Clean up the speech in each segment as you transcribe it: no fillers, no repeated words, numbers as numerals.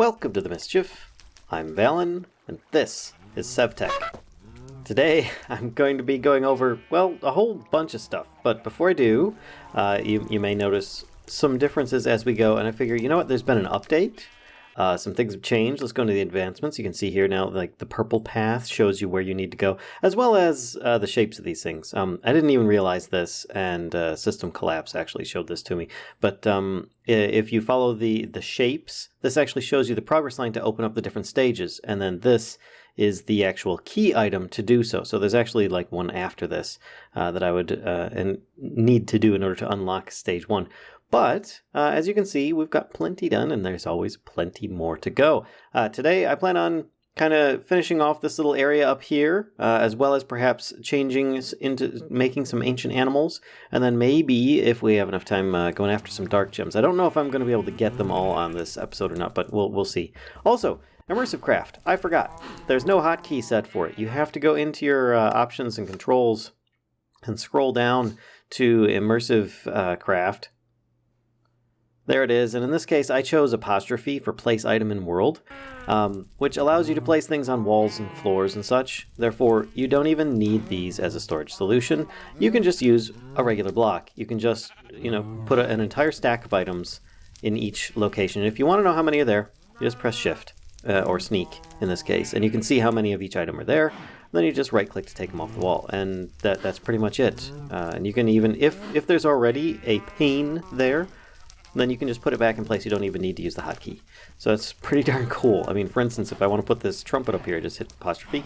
Welcome to the Mischief. I'm Vallen, and this is SevTech. Today, I'm going to be going over, well, a whole bunch of stuff. But before I do, you may notice some differences as we go, and I figure, you know what, there's been an update. Some things have changed. Let's go into the advancements. You can see here now, like, the purple path shows you where you need to go, as well as the shapes of these things. I didn't even realize this, and System Collapse actually showed this to me. But if you follow the shapes, this actually shows you the progress line to open up the different stages, and then this is the actual key item to do so. So there's actually like one after this that I would need to do in order to unlock stage 1. But, as you can see, we've got plenty done, and there's always plenty more to go. Today, I plan on kind of finishing off this little area up here, as well as perhaps changing into making some ancient animals, and then maybe, if we have enough time, going after some dark gems. I don't know if I'm going to be able to get them all on this episode or not, but we'll see. Also, Immersive Craft. I forgot. There's no hotkey set for it. You have to go into your options and controls and scroll down to Immersive Craft. There it is, and in this case I chose apostrophe for place item in world, which allows you to place things on walls and floors and such. Therefore, you don't even need these as a storage solution. You can just use a regular block. You can just, put an entire stack of items in each location. And if you want to know how many are there, you just press shift, or sneak in this case, and you can see how many of each item are there. Then you just right-click to take them off the wall, and that's pretty much it. And you can even, if there's already a pane there, then you can just put it back in place. You don't even need to use the hotkey. So it's pretty darn cool. I mean, for instance, if I want to put this trumpet up here, I just hit apostrophe.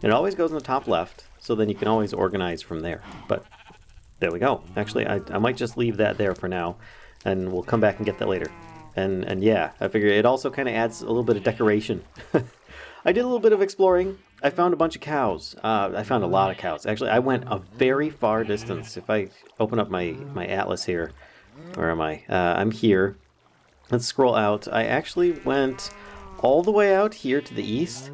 It always goes in the top left, so then you can always organize from there. But there we go. Actually, I might just leave that there for now, and we'll come back and get that later. And yeah, I figure it also kind of adds a little bit of decoration. I did a little bit of exploring. I found a bunch of cows. I found a lot of cows. Actually, I went a very far distance. If I open up my atlas here, where am I? I'm here. Let's scroll out. I actually went all the way out here to the east,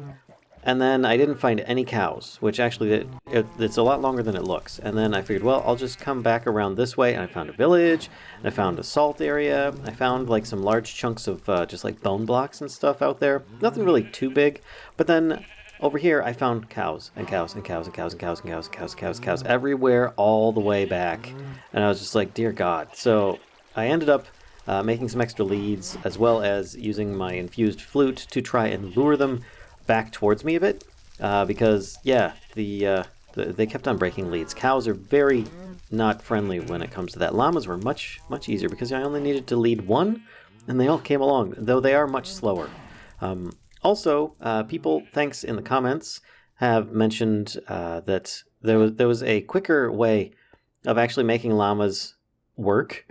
and then I didn't find any cows, which actually, it's a lot longer than it looks. And then I figured, well, I'll just come back around this way, and I found a village, and I found a salt area. I found like some large chunks of just like bone blocks and stuff out there. Nothing really too big, but then over here I found cows and cows and cows and cows and cows and cows and cows and cows and cows everywhere all the way back. And I was just like, dear God. So I ended up making some extra leads, as well as using my infused flute to try and lure them back towards me a bit. Because, yeah, they kept on breaking leads. Cows are very not friendly when it comes to that. Llamas were much, much easier because I only needed to lead one, and they all came along, though they are much slower. Also, people, thanks in the comments, have mentioned that there was a quicker way of actually making llamas work,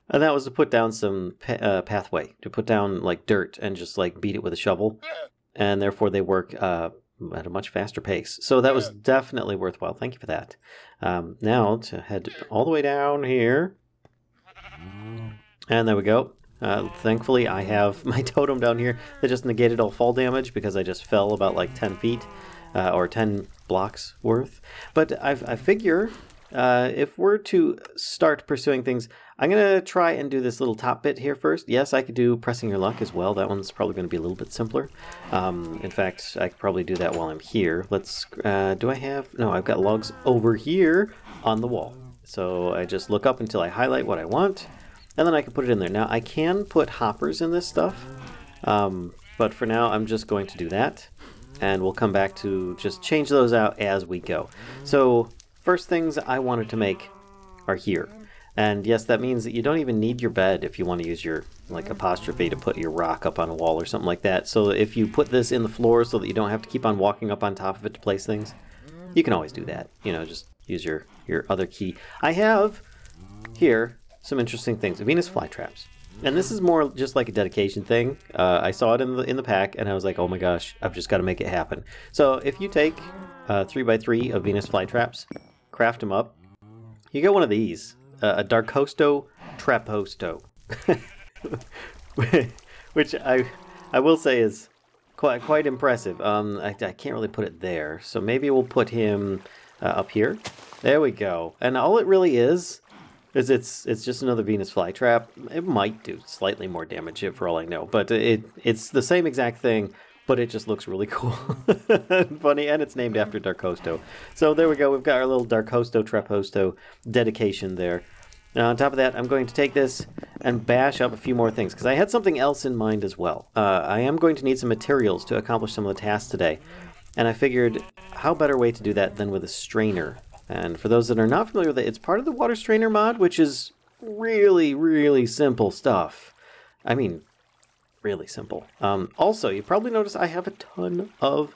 and that was to put down some pathway, to put down like dirt and just like beat it with a shovel, and therefore they work at a much faster pace. So that was definitely worthwhile. Thank you for that. Now to head all the way down here, and there we go. Thankfully, I have my totem down here that just negated all fall damage because I just fell about like 10 feet or 10 blocks worth. But I figure if we're to start pursuing things, I'm going to try and do this little top bit here first. Yes, I could do pressing your luck as well. That one's probably going to be a little bit simpler. In fact, I could probably do that while I'm here. Let's, do I have, no, I've got logs over here on the wall. So I just look up until I highlight what I want. And then I can put it in there. Now, I can put hoppers in this stuff, but for now, I'm just going to do that, and we'll come back to just change those out as we go. So, first things I wanted to make are here. And yes, that means that you don't even need your bed if you want to use your, like, apostrophe to put your rock up on a wall or something like that. So if you put this in the floor so that you don't have to keep on walking up on top of it to place things, you can always do that. Just use your other key. I have here some interesting things. Venus Flytraps. And this is more just like a dedication thing. I saw it in the pack, and I was like, oh my gosh, I've just got to make it happen. So if you take 3x3 of Venus Flytraps, craft them up, you get one of these. A Darkosto Traposto. Which I will say is quite impressive. I can't really put it there, so maybe we'll put him up here. There we go. And all it really is It's just another Venus flytrap. It might do slightly more damage for all I know, but it's the same exact thing, but it just looks really cool and funny, and it's named after Darkosto. So there we go. We've got our little Darkosto Traposto dedication there. Now on top of that, I'm going to take this and bash up a few more things, because I had something else in mind as well. I am going to need some materials to accomplish some of the tasks today, and I figured how better way to do that than with a strainer. And for those that are not familiar with it, it's part of the water strainer mod, which is really, really simple stuff. I mean, really simple. Also, you probably noticed I have a ton of,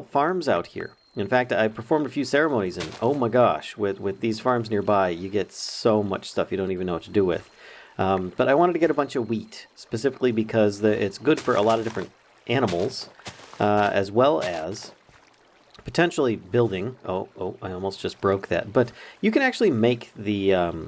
farms out here. In fact, I performed a few ceremonies, and oh my gosh, with these farms nearby, you get so much stuff you don't even know what to do with. But I wanted to get a bunch of wheat, specifically because it's good for a lot of different animals, as well as potentially building. Oh, I almost just broke that. But you can actually make the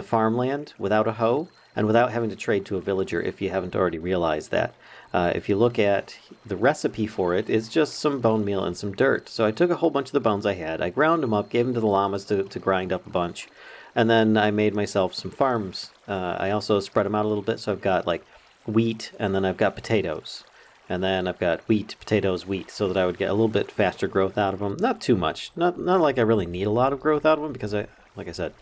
farmland without a hoe and without having to trade to a villager if you haven't already realized that. If you look at the recipe for it, it's just some bone meal and some dirt. So I took a whole bunch of the bones I had, I ground them up, gave them to the llamas to grind up a bunch, and then I made myself some farms. I also spread them out a little bit, so I've got like wheat, and then I've got potatoes. And then I've got wheat, potatoes, wheat, so that I would get a little bit faster growth out of them. Not too much. Not like I really need a lot of growth out of them, because like I said,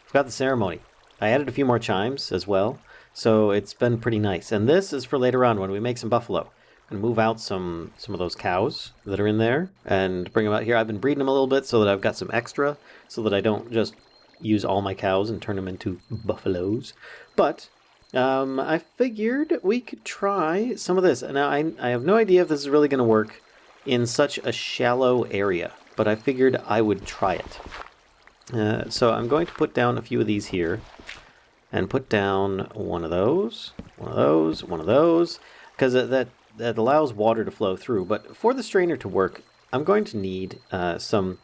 I've got the ceremony. I added a few more chimes as well, so it's been pretty nice. And this is for later on when we make some buffalo. And move out some of those cows that are in there and bring them out here. I've been breeding them a little bit so that I've got some extra, so that I don't just use all my cows and turn them into buffaloes. But I figured we could try some of this. Now, I have no idea if this is really going to work in such a shallow area, but I figured I would try it. So I'm going to put down a few of these here, and put down one of those, because that allows water to flow through. But for the strainer to work, I'm going to need some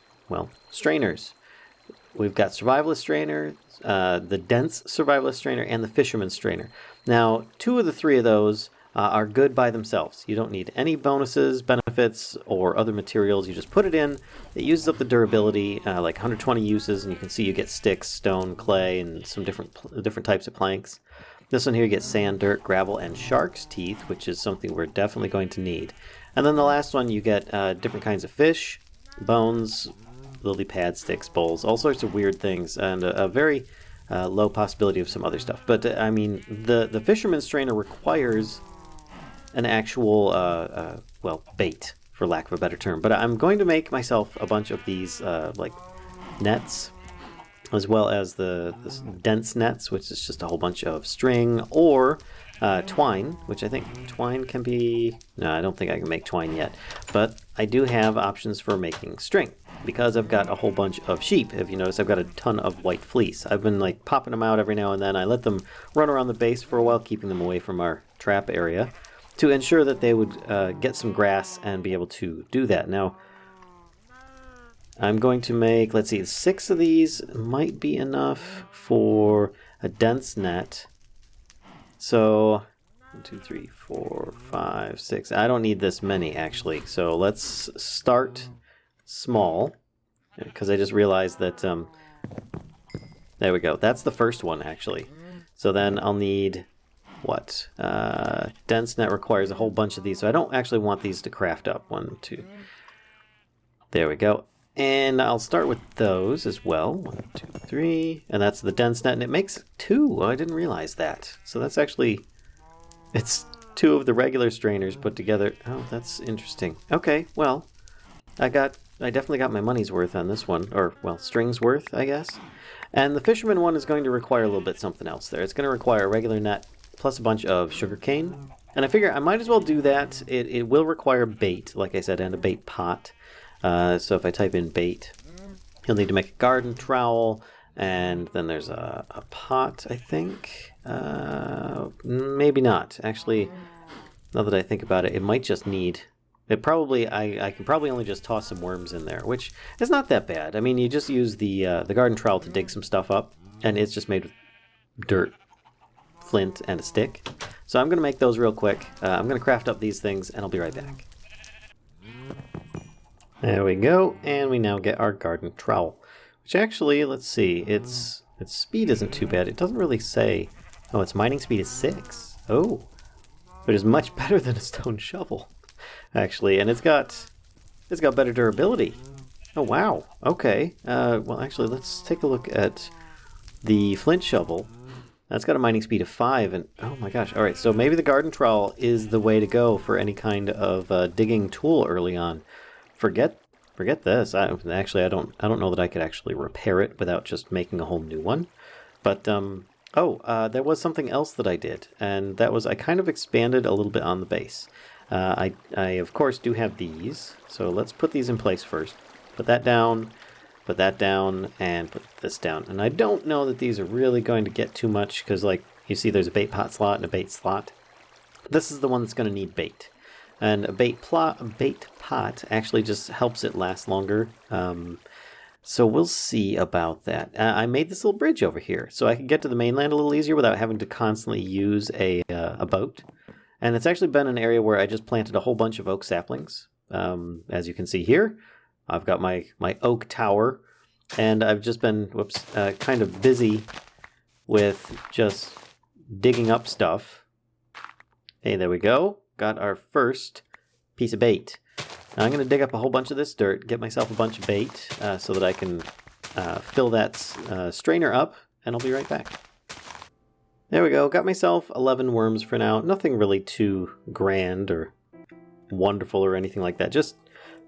strainers. We've got Survivalist Strainer, the Dense Survivalist Strainer, and the Fisherman Strainer. Now, 2 of the 3 of those are good by themselves. You don't need any bonuses, benefits, or other materials. You just put it in. It uses up the durability, like 120 uses, and you can see you get sticks, stone, clay, and some different types of planks. This one here, you get sand, dirt, gravel, and shark's teeth, which is something we're definitely going to need. And then the last one, you get different kinds of fish, bones, lily pad, sticks, bowls, all sorts of weird things, and a very low possibility of some other stuff. But I mean, the Fisherman Strainer requires an actual bait, for lack of a better term. But I'm going to make myself a bunch of these like nets, as well as the dense nets, which is just a whole bunch of string, or twine, which I think twine can be... No, I don't think I can make twine yet. But I do have options for making string, because I've got a whole bunch of sheep. If you notice, I've got a ton of white fleece. I've been like popping them out every now and then. I let them run around the base for a while, keeping them away from our trap area, to ensure that they would get some grass and be able to do that. Now, I'm going to make, let's see, 6 of these might be enough for a dense net. So 1, 2, 3, 4, 5, 6. I don't need this many, actually. So let's start small, because I just realized that there we go. That's the first one, actually. So then I'll need what? Dense net requires a whole bunch of these, so I don't actually want these to craft up. 1, 2. There we go. And I'll start with those as well. 1, 2, 3. And that's the dense net, and it makes 2. Oh, I didn't realize that. So that's actually... It's 2 of the regular strainers put together. Oh, that's interesting. Okay, well, I definitely got my money's worth on this one. Or, well, string's worth, I guess. And the fisherman one is going to require a little bit something else there. It's going to require a regular net plus a bunch of sugarcane. And I figure I might as well do that. It will require bait, like I said, and a bait pot. So if I type in bait, you'll need to make a garden trowel, and then there's a pot, I think. Maybe not. Actually, now that I think about it, it might just need... I can probably only just toss some worms in there, which is not that bad. I mean, you just use the garden trowel to dig some stuff up, and it's just made with dirt, flint, and a stick. So I'm going to make those real quick. I'm going to craft up these things, and I'll be right back. There we go, and we now get our garden trowel, which actually, let's see, it's Its speed isn't too bad. It doesn't really say... Oh, its mining speed is 6. Oh. But it's much better than a stone shovel, actually. And it's got better durability. Oh, wow. Okay. Well, actually, let's take a look at the Flint Shovel. That's got a mining speed of 5, and oh my gosh. Alright, so maybe the garden trowel is the way to go for any kind of digging tool early on. Forget this. I don't know that I could actually repair it without just making a whole new one. But, there was something else that I did, and that was I kind of expanded a little bit on the base. I of course do have these, so let's put these in place first. Put that down, and put this down. And I don't know that these are really going to get too much, because like you see there's a bait pot slot and a bait slot. This is the one that's going to need bait. And a bait pot actually just helps it last longer. So we'll see about that. I made this little bridge over here so I can get to the mainland a little easier without having to constantly use a boat. And it's actually been an area where I just planted a whole bunch of oak saplings. As you can see here, I've got my oak tower, and I've just been kind of busy with just digging up stuff. Hey, there we go. Got our first piece of bait. Now I'm going to dig up a whole bunch of this dirt, get myself a bunch of bait so that I can fill that strainer up, and I'll be right back. There we go. Got myself 11 worms for now. Nothing really too grand or wonderful or anything like that. Just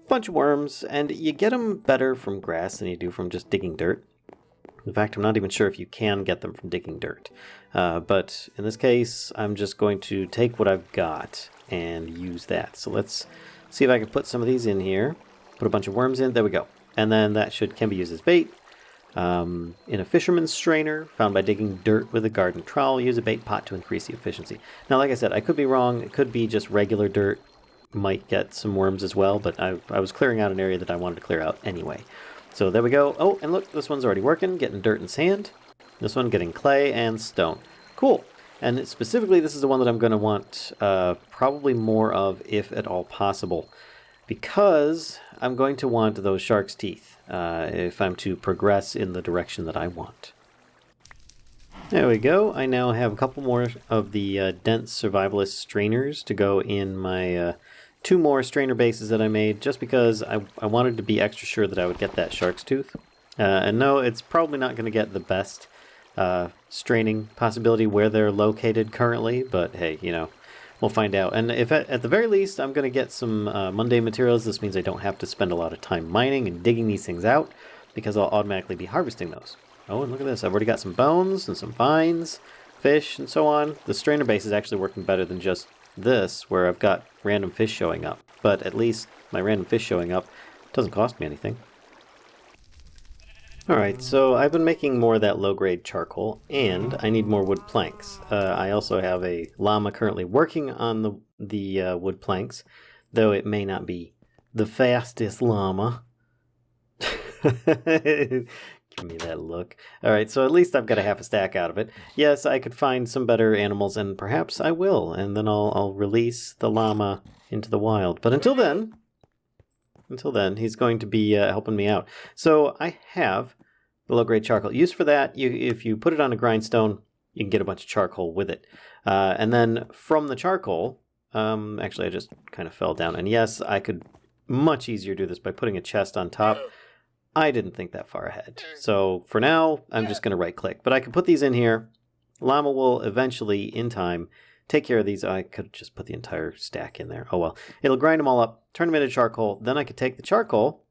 a bunch of worms, and you get them better from grass than you do from just digging dirt. In fact, I'm not even sure if you can get them from digging dirt. But in this case, I'm just going to take what I've got and use that. So let's see if I can put some of these in here. Put a bunch of worms in. There we go. And then that can be used as bait. In a Fisherman Strainer, found by digging dirt with a garden trowel, use a bait pot to increase the efficiency. Now, like I said, I could be wrong. It could be just regular dirt. Might get some worms as well, but I was clearing out an area that I wanted to clear out anyway. So there we go. Oh, and look, this one's already working, getting dirt and sand. This one getting clay and stone. Cool. And specifically, this is the one that I'm going to want probably more of, if at all possible, because I'm going to want those shark's teeth if I'm to progress in the direction that I want. There we go. I now have a couple more of the dense survivalist strainers to go in my 2 more strainer bases that I made, just because I wanted to be extra sure that I would get that shark's tooth. And no, it's probably not going to get the best straining possibility where they're located currently, but hey, we'll find out. And if at the very least I'm going to get some mundane materials, this means I don't have to spend a lot of time mining and digging these things out, because I'll automatically be harvesting those. Oh, and look at this. I've already got some bones and some vines, fish, and so on. The strainer base is actually working better than just this, where I've got random fish showing up. But at least my random fish showing up doesn't cost me anything. Alright, so I've been making more of that low-grade charcoal, and I need more wood planks. I also have a llama currently working on the wood planks, though it may not be the fastest llama. Give me that look. Alright, so at least I've got a half a stack out of it. Yes, I could find some better animals, and perhaps I will, and then I'll release the llama into the wild. But until then, he's going to be helping me out. So I have the low-grade charcoal. Used for that, if you put it on a grindstone, you can get a bunch of charcoal with it. And then from the charcoal, actually I just kind of fell down. And yes, I could much easier do this by putting a chest on top. I didn't think that far ahead. So for now, I'm just going to right-click. But I can put these in here. Llama will eventually, in time, take care of these. I could just put the entire stack in there. Oh well. It'll grind them all up, turn them into charcoal. Then I could take the charcoal,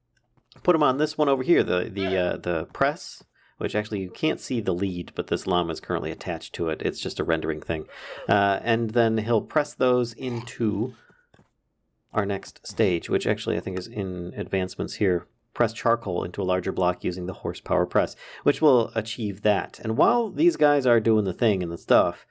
put them on this one over here, the press, which actually you can't see the lead, but this llama is currently attached to it. It's just a rendering thing. And then he'll press those into our next stage, which actually I think is in advancements here. Press charcoal into a larger block using the horsepower press, which will achieve that. And while these guys are doing the thing and the stuff,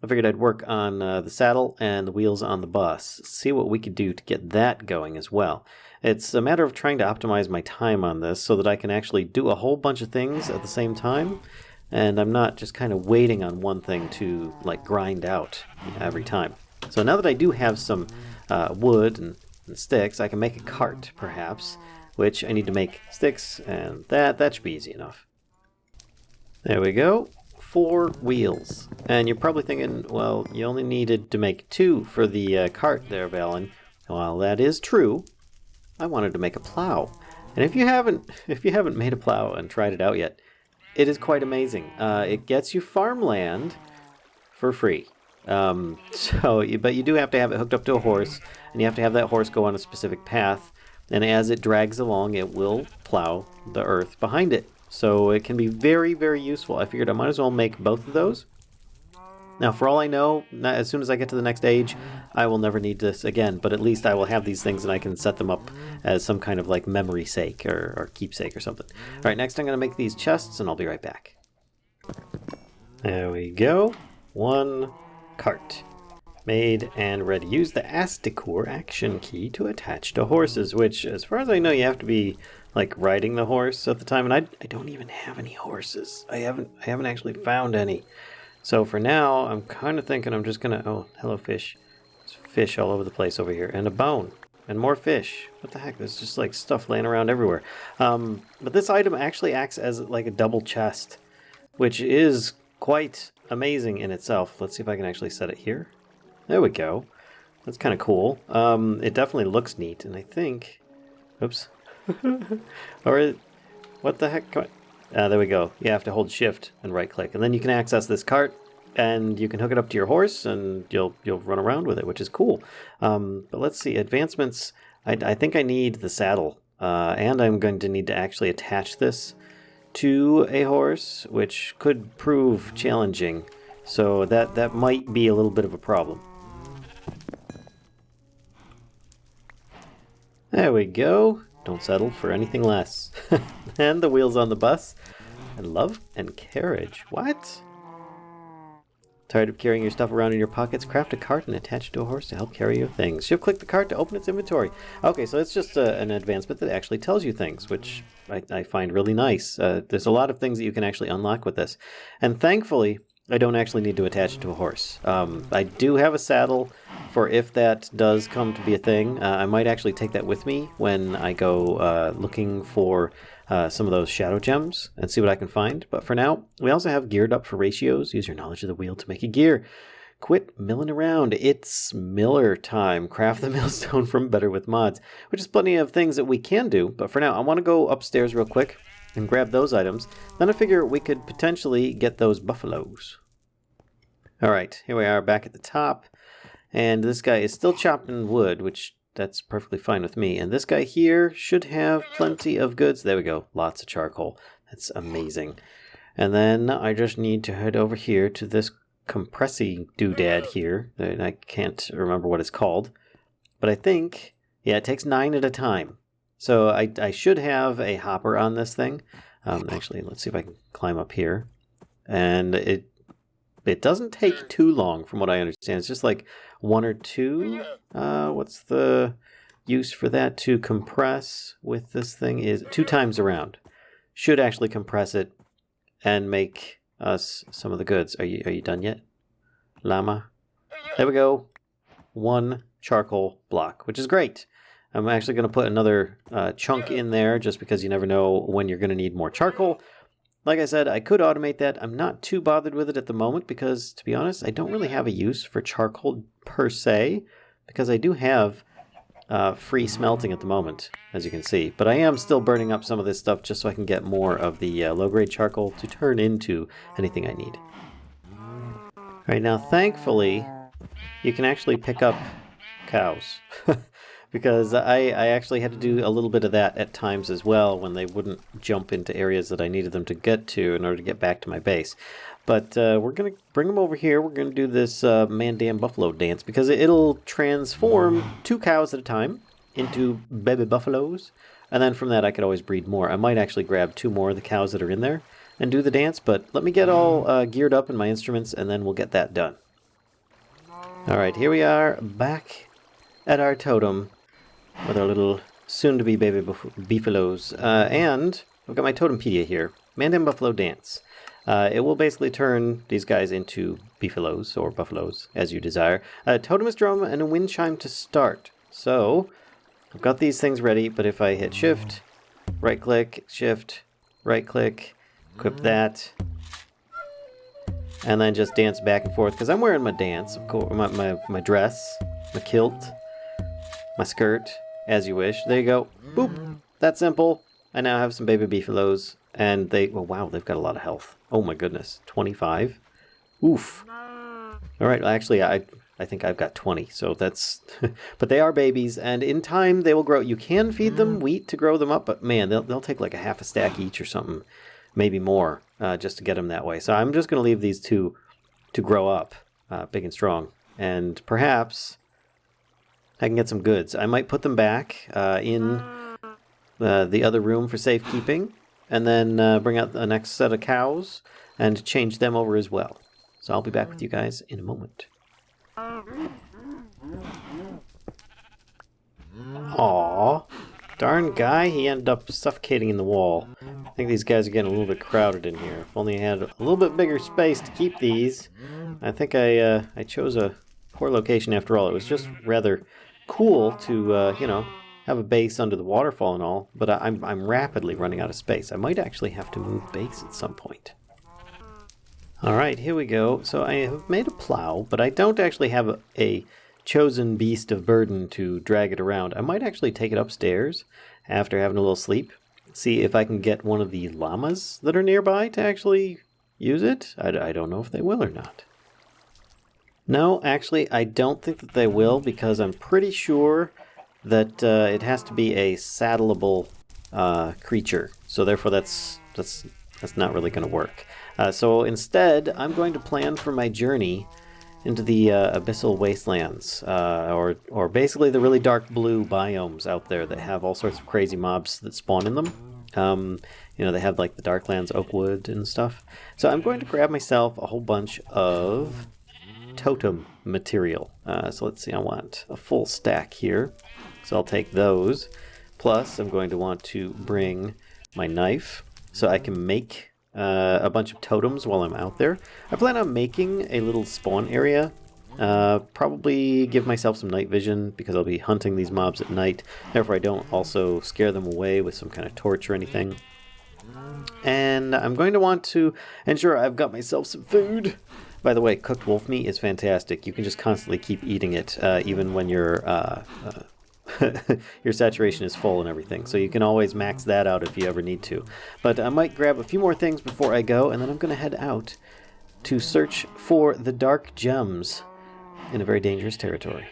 I figured I'd work on the saddle and the wheels on the bus, see what we could do to get that going as well. It's a matter of trying to optimize my time on this so that I can actually do a whole bunch of things at the same time, and I'm not just kind of waiting on one thing to like grind out every time. So now that I do have some wood and sticks, I can make a cart, perhaps, which I need to make sticks, and that should be easy enough. There we go. 4 wheels. And you're probably thinking, well, you only needed to make 2 for the cart there, Vallen. Well, that is true. I wanted to make a plow. And if you haven't made a plow and tried it out yet, it is quite amazing. It gets you farmland for free. But you do have to have it hooked up to a horse, and you have to have that horse go on a specific path. And as it drags along, it will plow the earth behind it. So it can be very, very useful. I figured I might as well make both of those. Now, for all I know, as soon as I get to the next age, I will never need this again. But at least I will have these things and I can set them up as some kind of like memory sake or keepsake or something. All right, next I'm going to make these chests and I'll be right back. There we go. 1 cart. Made and ready. Use the Asticor action key to attach to horses, which, as far as I know, you have to be like riding the horse at the time. And I don't even have any horses. I haven't actually found any. So for now, I'm kind of thinking I'm just gonna... Oh, hello fish. There's fish all over the place over here. And a bone. And more fish. What the heck? There's just like stuff laying around everywhere. But this item actually acts as like a double chest, which is quite amazing in itself. Let's see if I can actually set it here. There we go. That's kind of cool. It definitely looks neat. And I think... Oops. What the heck? Come on. There we go. You have to hold shift and right click, and then you can access this cart and you can hook it up to your horse and you'll run around with it, which is cool. But let's see, advancements. I think I need the saddle, and I'm going to need to actually attach this to a horse, which could prove challenging. So that might be a little bit of a problem. There we go. Don't settle for anything less. And the wheels on the bus. And love and carriage. What? Tired of carrying your stuff around in your pockets? Craft a cart and attach it to a horse to help carry your things. Shift-click the cart to open its inventory. Okay, so it's just an advancement that actually tells you things, which I find really nice. There's a lot of things that you can actually unlock with this. And thankfully, I don't actually need to attach it to a horse. I do have a saddle for if that does come to be a thing. I might actually take that with me when I go looking for some of those shadow gems and see what I can find. But for now, we also have geared up for ratios. Use your knowledge of the wheel to make a gear. Quit milling around. It's miller time. Craft the millstone from Better with Mods, which is plenty of things that we can do. But for now, I want to go upstairs real quick and grab those items. Then I figure we could potentially get those buffaloes. Alright, here we are back at the top. And this guy is still chopping wood, which that's perfectly fine with me. And this guy here should have plenty of goods. There we go. Lots of charcoal. That's amazing. And then I just need to head over here to this compressing doodad here. And I can't remember what it's called. But I think, yeah, it takes 9 at a time. So I should have a hopper on this thing. Actually, let's see if I can climb up here. And it doesn't take too long from what I understand. It's just like 1 or 2. What's the use for that to compress with this thing is 2 times around. Should actually compress it and make us some of the goods. Are you done yet? Llama? There we go. 1 charcoal block, which is great. I'm actually going to put another chunk in there just because you never know when you're going to need more charcoal. Like I said, I could automate that. I'm not too bothered with it at the moment because, to be honest, I don't really have a use for charcoal per se because I do have free smelting at the moment, as you can see. But I am still burning up some of this stuff just so I can get more of the low-grade charcoal to turn into anything I need. All right, now thankfully, you can actually pick up cows. Because I actually had to do a little bit of that at times as well when they wouldn't jump into areas that I needed them to get to in order to get back to my base. But we're going to bring them over here. We're going to do this man-damn buffalo dance because it'll transform 2 cows at a time into baby buffaloes. And then from that I could always breed more. I might actually grab 2 more of the cows that are in there and do the dance. But let me get all geared up in my instruments and then we'll get that done. Alright, here we are back at our totem with our little soon-to-be baby beefaloes. And I've got my Totempedia here. Man-damn Buffalo Dance. It will basically turn these guys into beefaloes, or buffaloes, as you desire. A totemist drum and a wind chime to start. So, I've got these things ready, but if I hit shift, right-click, shift, right-click, equip that, and then just dance back and forth, because I'm wearing my dance, of course, my dress, my kilt, my skirt, as you wish. There you go. Boop. That's simple. I now have some baby beefaloes, and well, wow, they've got a lot of health. Oh my goodness, 25. Oof. All right, well, actually, I think I've got 20, so that's... But they are babies, and in time they will grow. You can feed them wheat to grow them up, but man, they'll take like a half a stack each or something, maybe more, just to get them that way. So I'm just going to leave these two to grow up big and strong, and perhaps I can get some goods. I might put them back in the other room for safekeeping, and then bring out the next set of cows and change them over as well. So I'll be back with you guys in a moment. Aww. Darn guy, he ended up suffocating in the wall. I think these guys are getting a little bit crowded in here. If only I had a little bit bigger space to keep these. I think I chose a poor location after all. It was just rather cool to, you know, have a base under the waterfall and all, but I'm rapidly running out of space. I might actually have to move base at some point. Alright, here we go. So I have made a plow, but I don't actually have a chosen beast of burden to drag it around. I might actually take it upstairs after having a little sleep. See if I can get one of the llamas that are nearby to actually use it. I don't know if they will or not. No, actually, I don't think that they will, because I'm pretty sure that it has to be a saddleable creature. So therefore that's not really going to work. So instead, I'm going to plan for my journey into the abyssal wastelands, or basically the really dark blue biomes out there that have all sorts of crazy mobs that spawn in them. You know, they have like the Darklands Oakwood and stuff. So I'm going to grab myself a whole bunch of totem material. So let's see, I want a full stack here. So I'll take those. Plus, I'm going to want to bring my knife so I can make a bunch of totems while I'm out there. I plan on making a little spawn area. Probably give myself some night vision, because I'll be hunting these mobs at night. Therefore, I don't also scare them away with some kind of torch or anything. And I'm going to want to ensure I've got myself some food. By the way, cooked wolf meat is fantastic. You can just constantly keep eating it, even when your saturation is full and everything. So you can always max that out if you ever need to. But I might grab a few more things before I go, and then I'm going to head out to search for the dark gems in a very dangerous territory.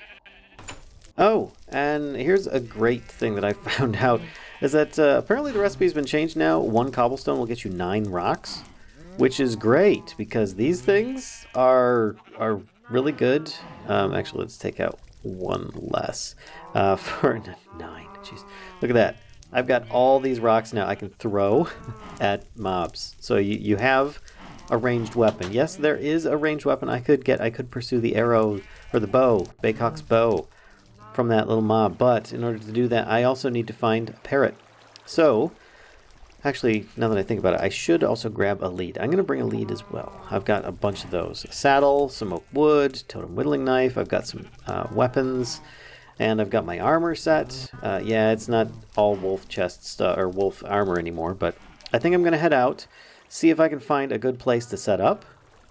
Oh, and here's a great thing that I found out, is that apparently the recipe's been changed now. 1 cobblestone will get you 9 rocks, which is great, because these things are really good. Actually, let's take out 1 less for 9. Jeez, look at that. I've got all these rocks now I can throw at mobs. So you have a ranged weapon. Yes, there is a ranged weapon I could pursue the arrow or the bow, Baycock's bow, from that little mob. But in order to do that, I also need to find a parrot. So actually, now that I think about it, I should also grab a lead. I'm going to bring a lead as well. I've got a bunch of those. A saddle, some oak wood, totem whittling knife. I've got some weapons, and I've got my armor set. Yeah, it's not all wolf chests or wolf armor anymore, but I think I'm going to head out, see if I can find a good place to set up,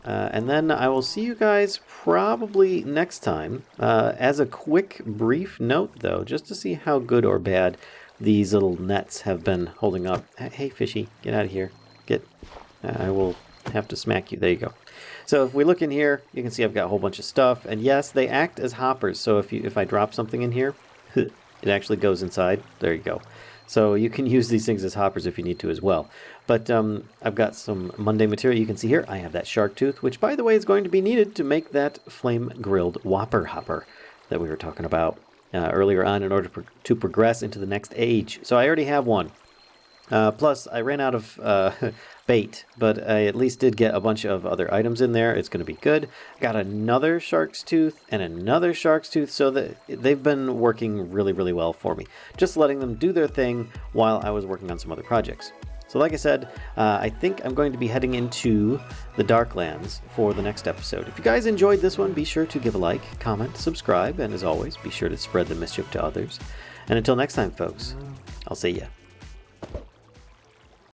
and then I will see you guys probably next time. As a quick, brief note, though, just to see how good or bad these little nets have been holding up. Hey, fishy, get out of here. I will have to smack you. There you go. So if we look in here, you can see I've got a whole bunch of stuff. And yes, they act as hoppers. So if I drop something in here, it actually goes inside. There you go. So you can use these things as hoppers if you need to as well. But I've got some mundane material. You can see here I have that shark tooth, which, by the way, is going to be needed to make that flame-grilled whopper hopper that we were talking about earlier on, in order to progress into the next age. So I already have one. Plus, I ran out of bait, but I at least did get a bunch of other items in there. It's going to be good. Got another shark's tooth and another shark's tooth, so that they've been working really, really well for me. Just letting them do their thing while I was working on some other projects. So like I said, I think I'm going to be heading into the Darklands for the next episode. If you guys enjoyed this one, be sure to give a like, comment, subscribe, and as always, be sure to spread the mischief to others. And until next time, folks, I'll see ya.